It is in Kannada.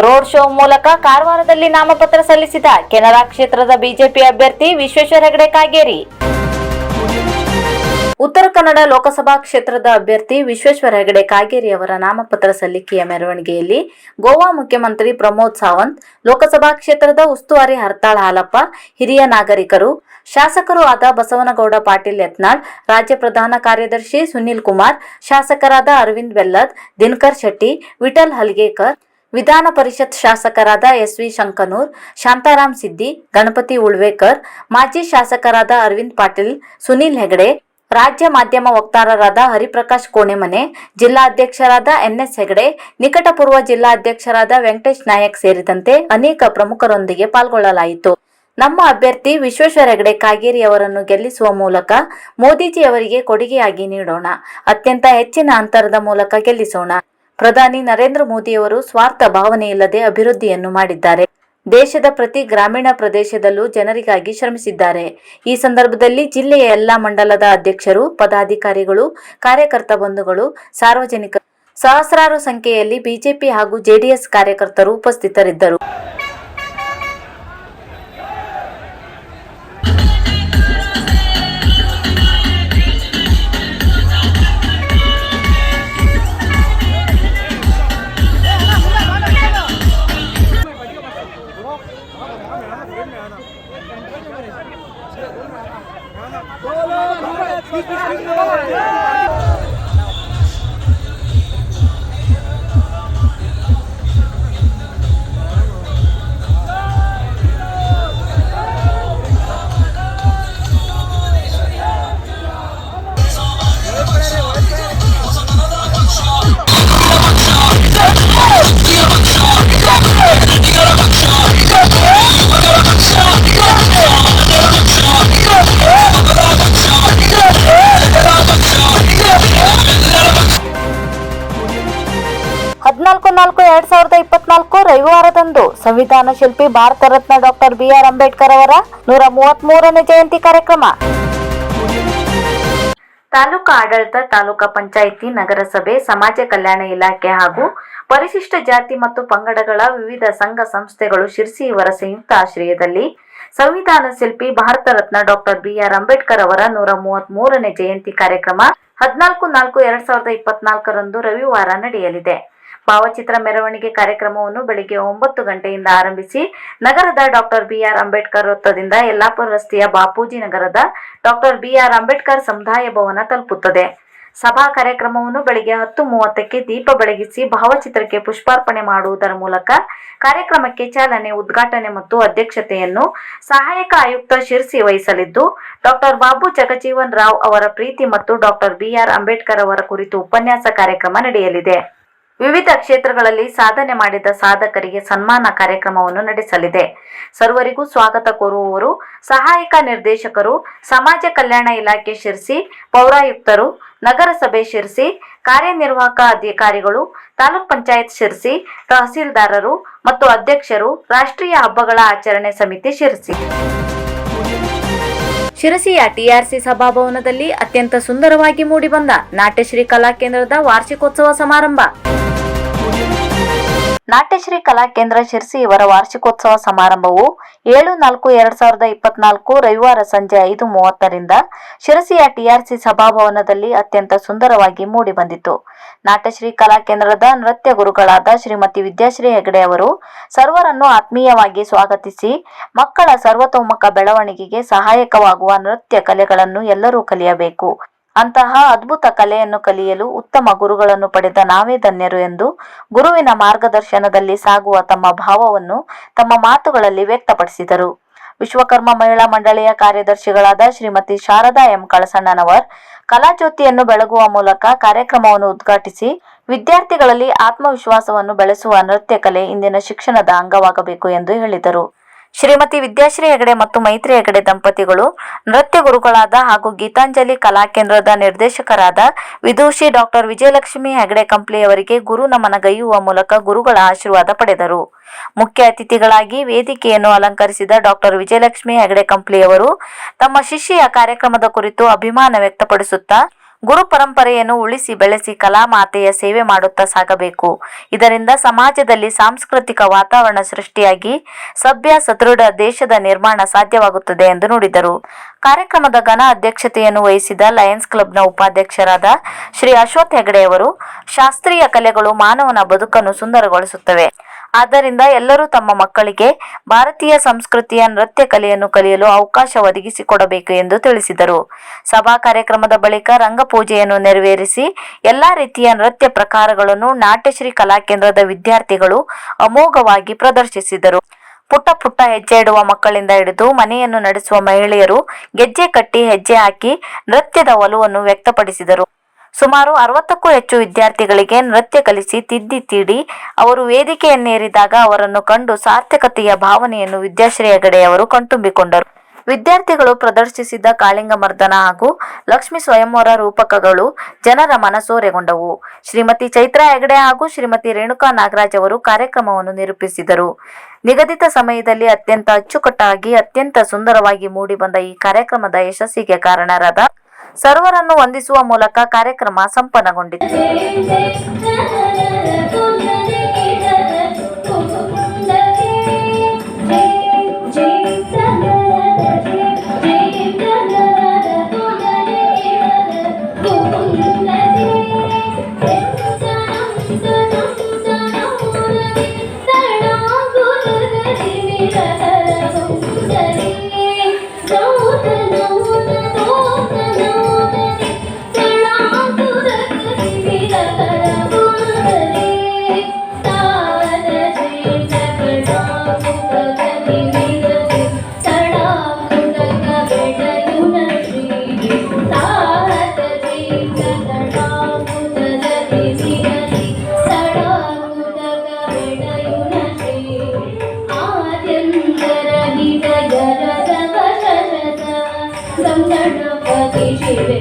ರೋಡ್ ಶೋ ಮೂಲಕ ಕಾರವಾರದಲ್ಲಿ ನಾಮಪತ್ರ ಸಲ್ಲಿಸಿದ ಕೆನರಾ ಕ್ಷೇತ್ರದ ಬಿಜೆಪಿ ಅಭ್ಯರ್ಥಿ ವಿಶ್ವೇಶ್ವರ ಹೆಗಡೆ ಕಾಗೇರಿ. ಉತ್ತರ ಕನ್ನಡ ಲೋಕಸಭಾ ಕ್ಷೇತ್ರದ ಅಭ್ಯರ್ಥಿ ವಿಶ್ವೇಶ್ವರ ಹೆಗಡೆ ಕಾಗೇರಿ ಅವರ ನಾಮಪತ್ರ ಸಲ್ಲಿಕೆಯ ಮೆರವಣಿಗೆಯಲ್ಲಿ ಗೋವಾ ಮುಖ್ಯಮಂತ್ರಿ ಪ್ರಮೋದ್ ಸಾವಂತ್, ಲೋಕಸಭಾ ಕ್ಷೇತ್ರದ ಉಸ್ತುವಾರಿ ಹರ್ತಾಳ್ ಹಾಲಪ್ಪ, ಹಿರಿಯ ನಾಗರಿಕರು, ಶಾಸಕರು ಆದ ಬಸವನಗೌಡ ಪಾಟೀಲ್ ಯತ್ನಾಳ್, ರಾಜ್ಯ ಪ್ರಧಾನ ಕಾರ್ಯದರ್ಶಿ ಸುನೀಲ್ ಕುಮಾರ್, ಶಾಸಕರಾದ ಅರವಿಂದ್ ಬೆಲ್ಲದ್, ದಿನಕರ್ ಶೆಟ್ಟಿ, ವಿಠಲ್ ಹಲ್ಗೇಕರ್, ವಿಧಾನ ಪರಿಷತ್ ಶಾಸಕರಾದ ಎಸ್.ವಿ. ಶಂಕನೂರ್, ಶಾಂತಾರಾಮ್ ಸಿದ್ದಿ, ಗಣಪತಿ ಉಳ್ವೇಕರ್, ಮಾಜಿ ಶಾಸಕರಾದ ಅರವಿಂದ್ ಪಾಟೀಲ್, ಸುನೀಲ್ ಹೆಗಡೆ, ರಾಜ್ಯ ಮಾಧ್ಯಮ ವಕ್ತಾರರಾದ ಹರಿಪ್ರಕಾಶ್ ಕೋಣೆಮನೆ, ಜಿಲ್ಲಾಧ್ಯಕ್ಷರಾದ ಎನ್.ಎಸ್. ಹೆಗಡೆ, ನಿಕಟಪೂರ್ವ ಜಿಲ್ಲಾಧ್ಯಕ್ಷರಾದ ವೆಂಕಟೇಶ್ ನಾಯಕ್ ಸೇರಿದಂತೆ ಅನೇಕ ಪ್ರಮುಖರೊಂದಿಗೆ ಪಾಲ್ಗೊಳ್ಳಲಾಯಿತು. ನಮ್ಮ ಅಭ್ಯರ್ಥಿ ವಿಶ್ವೇಶ್ವರ ಹೆಗಡೆ ಕಾಗೇರಿ ಅವರನ್ನು ಗೆಲ್ಲಿಸುವ ಮೂಲಕ ಮೋದಿಜಿಯವರಿಗೆ ಕೊಡುಗೆಯಾಗಿ ನೀಡೋಣ. ಅತ್ಯಂತ ಹೆಚ್ಚಿನ ಅಂತರದ ಮೂಲಕ ಗೆಲ್ಲಿಸೋಣ. ಪ್ರಧಾನಿ ನರೇಂದ್ರ ಮೋದಿಯವರು ಸ್ವಾರ್ಥ ಭಾವನೆಯಿಲ್ಲದೆ ಅಭಿವೃದ್ಧಿಯನ್ನು ಮಾಡಿದ್ದಾರೆ. ದೇಶದ ಪ್ರತಿ ಗ್ರಾಮೀಣ ಪ್ರದೇಶದಲ್ಲೂ ಜನರಿಗಾಗಿ ಶ್ರಮಿಸಿದ್ದಾರೆ. ಈ ಸಂದರ್ಭದಲ್ಲಿ ಜಿಲ್ಲೆಯ ಎಲ್ಲಾ ಮಂಡಲದ ಅಧ್ಯಕ್ಷರು, ಪದಾಧಿಕಾರಿಗಳು, ಕಾರ್ಯಕರ್ತ ಬಂಧುಗಳು, ಸಾರ್ವಜನಿಕರು, ಸಹಸ್ರಾರು ಸಂಖ್ಯೆಯಲ್ಲಿ ಬಿಜೆಪಿ ಹಾಗೂ ಜೆಡಿಎಸ್ ಕಾರ್ಯಕರ್ತರು ಉಪಸ್ಥಿತರಿದ್ದರು. ಹದಿನಾಲ್ಕು 2024 ರವಿವಾರದಂದು ಸಂವಿಧಾನ ಶಿಲ್ಪಿ ಭಾರತ ರತ್ನ ಡಾಕ್ಟರ್ ಬಿ.ಆರ್. ಅಂಬೇಡ್ಕರ್ ಅವರ 133ನೇ ಜಯಂತಿ ಕಾರ್ಯಕ್ರಮ. ತಾಲೂಕಾ ಆಡಳಿತ, ತಾಲೂಕಾ ಪಂಚಾಯಿತಿ, ನಗರಸಭೆ, ಸಮಾಜ ಕಲ್ಯಾಣ ಇಲಾಖೆ ಹಾಗೂ ಪರಿಶಿಷ್ಟ ಜಾತಿ ಮತ್ತು ಪಂಗಡಗಳ ವಿವಿಧ ಸಂಘ ಸಂಸ್ಥೆಗಳು ಶಿರಸಿ ಇವರ ಸಂಯುಕ್ತ ಆಶ್ರಯದಲ್ಲಿ ಸಂವಿಧಾನ ಶಿಲ್ಪಿ ಭಾರತ ರತ್ನ ಡಾಕ್ಟರ್ ಬಿ.ಆರ್. ಅಂಬೇಡ್ಕರ್ ಅವರ 133ನೇ ಜಯಂತಿ ಕಾರ್ಯಕ್ರಮ 14/4/2024 ರವಿವಾರ ನಡೆಯಲಿದೆ. ಭಾವಚಿತ್ರ ಮೆರವಣಿಗೆ ಕಾರ್ಯಕ್ರಮವನ್ನು ಬೆಳಿಗ್ಗೆ 9 ಗಂಟೆಯಿಂದ ಆರಂಭಿಸಿ ನಗರದ ಡಾಕ್ಟರ್ ಬಿ.ಆರ್. ಅಂಬೇಡ್ಕರ್ ವೃತ್ತದಿಂದ ಯಲ್ಲಾಪುರ ರಸ್ತೆಯ ಬಾಪೂಜಿ ನಗರದ ಡಾಕ್ಟರ್ ಬಿ.ಆರ್. ಅಂಬೇಡ್ಕರ್ ಸಮುದಾಯ ಭವನ ತಲುಪುತ್ತದೆ. ಸಭಾ ಕಾರ್ಯಕ್ರಮವನ್ನು ಬೆಳಿಗ್ಗೆ 10:30ಕ್ಕೆ ದೀಪ ಬೆಳಗಿಸಿ ಭಾವಚಿತ್ರಕ್ಕೆ ಪುಷ್ಪಾರ್ಪಣೆ ಮಾಡುವುದರ ಮೂಲಕ ಕಾರ್ಯಕ್ರಮಕ್ಕೆ ಚಾಲನೆ, ಉದ್ಘಾಟನೆ ಮತ್ತು ಅಧ್ಯಕ್ಷತೆಯನ್ನು ಸಹಾಯಕ ಆಯುಕ್ತ ಶಿರಸಿ ವಹಿಸಲಿದ್ದು, ಡಾಕ್ಟರ್ ಬಾಬು ಜಗಜೀವನ್ ರಾವ್ ಅವರ ಪ್ರೀತಿ ಮತ್ತು ಡಾಕ್ಟರ್ ಬಿ.ಆರ್. ಅಂಬೇಡ್ಕರ್ ಅವರ ಕುರಿತು ಉಪನ್ಯಾಸ ಕಾರ್ಯಕ್ರಮ ನಡೆಯಲಿದೆ. ವಿವಿಧ ಕ್ಷೇತ್ರಗಳಲ್ಲಿ ಸಾಧನೆ ಮಾಡಿದ ಸಾಧಕರಿಗೆ ಸನ್ಮಾನ ಕಾರ್ಯಕ್ರಮವನ್ನು ನಡೆಸಲಿದೆ. ಸರ್ವರಿಗೂ ಸ್ವಾಗತ ಕೋರುವವರು ಸಹಾಯಕ ನಿರ್ದೇಶಕರು, ಸಮಾಜ ಕಲ್ಯಾಣ ಇಲಾಖೆ ಶಿರಸಿ, ಪೌರಾಯುಕ್ತರು, ನಗರಸಭೆ ಶಿರಸಿ, ಕಾರ್ಯನಿರ್ವಾಹಕ ಅಧಿಕಾರಿಗಳು, ತಾಲೂಕ್ ಪಂಚಾಯತ್ ಶಿರಸಿ, ತಹಸೀಲ್ದಾರರು ಮತ್ತು ಅಧ್ಯಕ್ಷರು, ರಾಷ್ಟ್ರೀಯ ಹಬ್ಬಗಳ ಆಚರಣೆ ಸಮಿತಿ ಶಿರಸಿ. ಶಿರಸಿಯ ಟಿಆರ್ಸಿ ಸಭಾಭವನದಲ್ಲಿ ಅತ್ಯಂತ ಸುಂದರವಾಗಿ ಮೂಡಿಬಂದ ನಾಟ್ಯಶ್ರೀ ಕಲಾಕೇಂದ್ರದ ವಾರ್ಷಿಕೋತ್ಸವ ಸಮಾರಂಭ. ನಾಟ್ಯಶ್ರೀ ಕಲಾಕೇಂದ್ರ ಶಿರಸಿ ಇವರ ವಾರ್ಷಿಕೋತ್ಸವ ಸಮಾರಂಭವು 7/4/2024 ರವಿವಾರ ಸಂಜೆ 5:30ರಿಂದ ಶಿರಸಿಯ ಟಿಆರ್ಸಿ ಸಭಾಭವನದಲ್ಲಿ ಅತ್ಯಂತ ಸುಂದರವಾಗಿ ಮೂಡಿಬಂದಿತು. ನಾಟ್ಯಶ್ರೀ ಕಲಾಕೇಂದ್ರದ ನೃತ್ಯ ಗುರುಗಳಾದ ಶ್ರೀಮತಿ ವಿದ್ಯಾಶ್ರೀ ಹೆಗಡೆ ಅವರು ಸರ್ವರನ್ನು ಆತ್ಮೀಯವಾಗಿ ಸ್ವಾಗತಿಸಿ, ಮಕ್ಕಳ ಸರ್ವತೋಮುಖ ಬೆಳವಣಿಗೆಗೆ ಸಹಾಯಕವಾಗುವ ನೃತ್ಯ ಕಲೆಗಳನ್ನು ಎಲ್ಲರೂ ಕಲಿಯಬೇಕು. ಅಂತಹ ಅದ್ಭುತ ಕಲೆಯನ್ನು ಕಲಿಯಲು ಉತ್ತಮ ಗುರುಗಳನ್ನು ಪಡೆದ ನಾವೇ ಧನ್ಯರು ಎಂದು ಗುರುವಿನ ಮಾರ್ಗದರ್ಶನದಲ್ಲಿ ಸಾಗುವ ತಮ್ಮ ಭಾವವನ್ನು ತಮ್ಮ ಮಾತುಗಳಲ್ಲಿ ವ್ಯಕ್ತಪಡಿಸಿದರು. ವಿಶ್ವಕರ್ಮ ಮಹಿಳಾ ಮಂಡಳಿಯ ಕಾರ್ಯದರ್ಶಿಗಳಾದ ಶ್ರೀಮತಿ ಶಾರದಾ ಎಂ ಕಳಸಣ್ಣನವರ್ ಕಲಾಜ್ಯೋತಿಯನ್ನು ಬೆಳಗುವ ಮೂಲಕ ಕಾರ್ಯಕ್ರಮವನ್ನು ಉದ್ಘಾಟಿಸಿ, ವಿದ್ಯಾರ್ಥಿಗಳಲ್ಲಿ ಆತ್ಮವಿಶ್ವಾಸವನ್ನು ಬೆಳೆಸುವ ನೃತ್ಯ ಕಲೆ ಇಂದಿನ ಶಿಕ್ಷಣದ ಅಂಗವಾಗಬೇಕು ಎಂದು ಹೇಳಿದರು. ಶ್ರೀಮತಿ ವಿದ್ಯಾಶ್ರೀ ಹೆಗಡೆ ಮತ್ತು ಮೈತ್ರಿ ಹೆಗಡೆ ದಂಪತಿಗಳು ನೃತ್ಯ ಗುರುಗಳಾದ ಹಾಗೂ ಗೀತಾಂಜಲಿ ಕಲಾಕೇಂದ್ರದ ನಿರ್ದೇಶಕರಾದ ವಿದೂಷಿ ಡಾಕ್ಟರ್ ವಿಜಯಲಕ್ಷ್ಮಿ ಹೆಗಡೆ ಕಂಪ್ಲಿಯವರಿಗೆ ಗುರು ನಮನ ಗೈಯುವ ಮೂಲಕ ಗುರುಗಳ ಆಶೀರ್ವಾದ ಪಡೆದರು. ಮುಖ್ಯ ಅತಿಥಿಗಳಾಗಿ ವೇದಿಕೆಯನ್ನು ಅಲಂಕರಿಸಿದ ಡಾಕ್ಟರ್ ವಿಜಯಲಕ್ಷ್ಮಿ ಹೆಗಡೆ ಕಂಪ್ಲಿಯವರು ತಮ್ಮ ಶಿಷ್ಯೆಯ ಕಾರ್ಯಕ್ರಮದ ಕುರಿತು ಅಭಿಮಾನ ವ್ಯಕ್ತಪಡಿಸುತ್ತಾ, ಗುರು ಪರಂಪರೆಯನ್ನು ಉಳಿಸಿ ಬೆಳೆಸಿ ಕಲಾಮಾತೆಯ ಸೇವೆ ಮಾಡುತ್ತಾ ಸಾಗಬೇಕು. ಇದರಿಂದ ಸಮಾಜದಲ್ಲಿ ಸಾಂಸ್ಕೃತಿಕ ವಾತಾವರಣ ಸೃಷ್ಟಿಯಾಗಿ ಸಭ್ಯ ಸದೃಢ ದೇಶದ ನಿರ್ಮಾಣ ಸಾಧ್ಯವಾಗುತ್ತದೆ ಎಂದು ನುಡಿದರು. ಕಾರ್ಯಕ್ರಮದ ಘನ ಅಧ್ಯಕ್ಷತೆಯನ್ನು ವಹಿಸಿದ ಲಯನ್ಸ್ ಕ್ಲಬ್ನ ಉಪಾಧ್ಯಕ್ಷರಾದ ಶ್ರೀ ಅಶ್ವಥ್ ಹೆಗಡೆಯವರು, ಶಾಸ್ತ್ರೀಯ ಕಲೆಗಳು ಮಾನವನ ಬದುಕನ್ನು ಸುಂದರಗೊಳಿಸುತ್ತವೆ. ಆದ್ದರಿಂದ ಎಲ್ಲರೂ ತಮ್ಮ ಮಕ್ಕಳಿಗೆ ಭಾರತೀಯ ಸಂಸ್ಕೃತಿಯ ನೃತ್ಯ ಕಲೆಯನ್ನು ಕಲಿಯಲು ಅವಕಾಶ ಒದಗಿಸಿಕೊಡಬೇಕು ಎಂದು ತಿಳಿಸಿದರು. ಸಭಾ ಕಾರ್ಯಕ್ರಮದ ಬಳಿಕ ರಂಗಪೂಜೆಯನ್ನು ನೆರವೇರಿಸಿ ಎಲ್ಲಾ ರೀತಿಯ ನೃತ್ಯ ಪ್ರಕಾರಗಳನ್ನು ನಾಟ್ಯಶ್ರೀ ಕಲಾಕೇಂದ್ರದ ವಿದ್ಯಾರ್ಥಿಗಳು ಅಮೋಘವಾಗಿ ಪ್ರದರ್ಶಿಸಿದರು. ಪುಟ್ಟ ಪುಟ್ಟ ಹೆಜ್ಜೆ ಇಡುವ ಮಕ್ಕಳಿಂದ ಹಿಡಿದು ಮನೆಯನ್ನು ನಡೆಸುವ ಮಹಿಳೆಯರು ಗೆಜ್ಜೆ ಕಟ್ಟಿ ಹೆಜ್ಜೆ ಹಾಕಿ ನೃತ್ಯದ ಒಲವನ್ನು ವ್ಯಕ್ತಪಡಿಸಿದರು. ಸುಮಾರು 60ಕ್ಕೂ ಹೆಚ್ಚು ವಿದ್ಯಾರ್ಥಿಗಳಿಗೆ ನೃತ್ಯ ಕಲಿಸಿ ತಿದ್ದಿ ತೀಡಿ ಅವರು ವೇದಿಕೆಯನ್ನೇರಿದಾಗ ಅವರನ್ನು ಕಂಡು ಸಾರ್ಥಕತೆಯ ಭಾವನೆಯನ್ನು ವಿದ್ಯಾಶ್ರೀ ಹೆಗಡೆಯವರು ಕಣ್ತುಂಬಿಕೊಂಡರು. ವಿದ್ಯಾರ್ಥಿಗಳು ಪ್ರದರ್ಶಿಸಿದ ಕಾಳಿಂಗ ಮರ್ದನ ಹಾಗೂ ಲಕ್ಷ್ಮೀ ಸ್ವಯಂವರ ರೂಪಕಗಳು ಜನರ ಮನಸೂರೆಗೊಂಡವು. ಶ್ರೀಮತಿ ಚೈತ್ರಾ ಹೆಗಡೆ ಹಾಗೂ ಶ್ರೀಮತಿ ರೇಣುಕಾ ನಾಗರಾಜ್ ಅವರು ಕಾರ್ಯಕ್ರಮವನ್ನು ನಿರೂಪಿಸಿದರು. ನಿಗದಿತ ಸಮಯದಲ್ಲಿ ಅತ್ಯಂತ ಅಚ್ಚುಕಟ್ಟಾಗಿ ಅತ್ಯಂತ ಸುಂದರವಾಗಿ ಮೂಡಿಬಂದ ಈ ಕಾರ್ಯಕ್ರಮದ ಯಶಸ್ಸಿಗೆ ಕಾರಣರಾದ ಸರ್ವರನ್ನು ವಂದಿಸುವ ಮೂಲಕ ಕಾರ್ಯಕ್ರಮ ಸಂಪನ್ನಗೊಂಡಿತು. ಗಣಪತಿ ಶಿವ